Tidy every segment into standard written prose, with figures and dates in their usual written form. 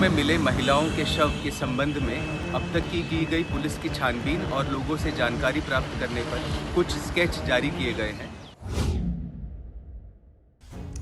में मिले महिलाओं के शव के संबंध में अब तक की गई पुलिस की छानबीन और लोगों से जानकारी प्राप्त करने पर कुछ स्केच जारी किए गए हैं।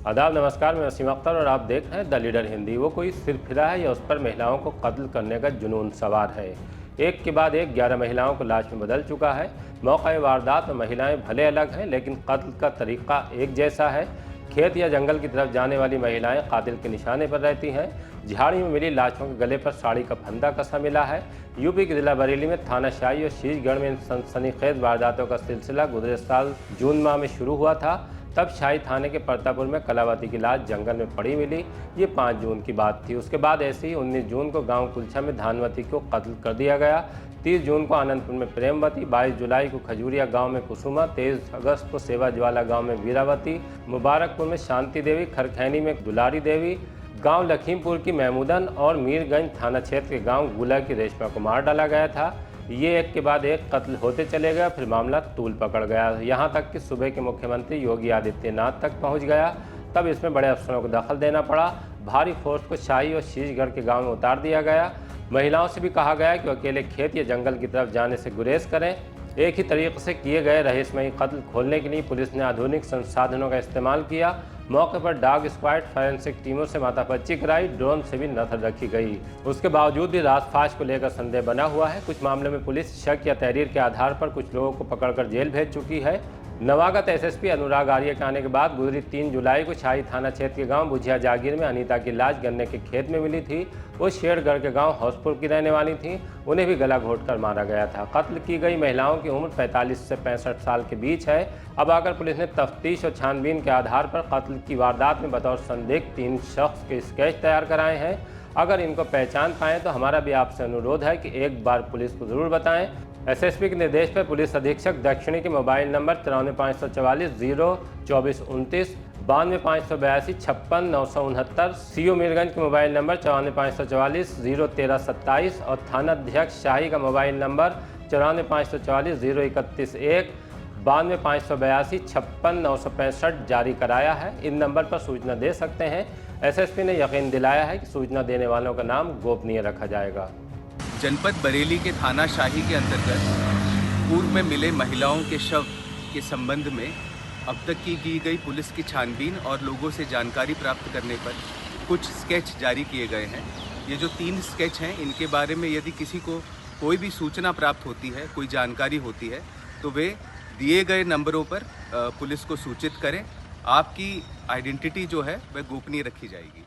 आदाब, नमस्कार। मैं वसीम अख्तर और आप देख रहे हैं द लीडर हिंदी। वो कोई सिलसिला है या उस पर महिलाओं को कत्ल करने का जुनून सवार है। एक के बाद एक 11 महिलाओं को लाश में बदल चुका है। मौका वारदात में महिलाएं भले अलग हैं, लेकिन कत्ल का तरीका एक जैसा है। खेत या जंगल की तरफ जाने वाली महिलाएं कातिल के निशाने पर रहती हैं। झाड़ी में मिली लाशों के गले पर साड़ी का फंदा कसा मिला है। यूपी के जिला बरेली में थानाशाही और शीशगढ़ में सनसनीखेज वारदातों का सिलसिला गुजरे साल जून माह में शुरू हुआ था। तब शाही थाने के परतापुर में कलावती की लाश जंगल में पड़ी मिली। ये 5 जून की बात थी। उसके बाद ऐसे ही 19 जून को गांव कुलछा में धानवती को कत्ल कर दिया गया। 30 जून को आनंदपुर में प्रेमवती, 22 जुलाई को खजूरिया गांव में कुसुमा, 23 अगस्त को सेवा ज्वाला गांव में वीरावती, मुबारकपुर में शांति देवी, खरखैनी में दुलारी देवी, गांव लखीमपुर की महमूदन और मीरगंज थाना क्षेत्र के गांव गुला की रेशमा को मार डाला गया था। ये एक के बाद एक कत्ल होते चले गए, फिर मामला तूल पकड़ गया। यहाँ तक कि सुबह के मुख्यमंत्री योगी आदित्यनाथ तक पहुँच गया। तब इसमें बड़े अफसरों को दखल देना पड़ा। भारी फोर्स को शाही और शीशगढ़ के गांव में उतार दिया गया। महिलाओं से भी कहा गया कि अकेले खेत या जंगल की तरफ जाने से गुरेज करें। एक ही तरीके से किए गए रहस्यमयी कत्ल खोलने के लिए पुलिस ने आधुनिक संसाधनों का इस्तेमाल किया। मौके पर डॉग स्क्वाड, फॉरेंसिक टीमों से माथापच्ची कराई, ड्रोन से भी नजर रखी गई। उसके बावजूद भी रासफाश को लेकर संदेह बना हुआ है। कुछ मामलों में पुलिस शक या तहरीर के आधार पर कुछ लोगों को पकड़कर जेल भेज चुकी है। नवागत एसएसपी अनुराग आर्य के आने के बाद गुजरी 3 जुलाई को शाही थाना क्षेत्र के गांव बुझिया जागीर में अनीता की लाश गन्ने के खेत में मिली थी। वो शेरगढ़ के गांव हौसपुर की रहने वाली थी। उन्हें भी गला घोंटकर मारा गया था। कत्ल की गई महिलाओं की उम्र 45 से 65 साल के बीच है। अब आकर पुलिस ने तफ्तीश और छानबीन के आधार पर कत्ल की वारदात में बतौर संदिग्ध 3 शख्स के स्केच तैयार कराए हैं। अगर इनको पहचान पाएँ तो हमारा भी आपसे अनुरोध है कि एक बार पुलिस को ज़रूर बताएं। एसएसपी के निर्देश पर पुलिस अधीक्षक दक्षिणी के मोबाइल नंबर 93 544 024 29, 92 582 56 969, सीओ मीरगंज के मोबाइल नंबर 94 544 013 27 और थानाध्यक्ष शाही का मोबाइल नंबर 94 544 031 1, 92 582 56 965 जारी कराया है। इन नंबर पर सूचना दे सकते हैं। एसएसपी ने यकीन दिलाया है कि सूचना देने वालों का नाम गोपनीय रखा जाएगा। जनपद बरेली के थाना शाही के अंतर्गत पूर्व में मिले महिलाओं के शव के संबंध में अब तक की गई पुलिस की छानबीन और लोगों से जानकारी प्राप्त करने पर कुछ स्केच जारी किए गए हैं। ये जो 3 स्केच हैं, इनके बारे में यदि किसी को कोई भी सूचना प्राप्त होती है, कोई जानकारी होती है, तो वे दिए गए नंबरों पर पुलिस को सूचित करें। आपकी आइडेंटिटी जो है वह गोपनीय रखी जाएगी।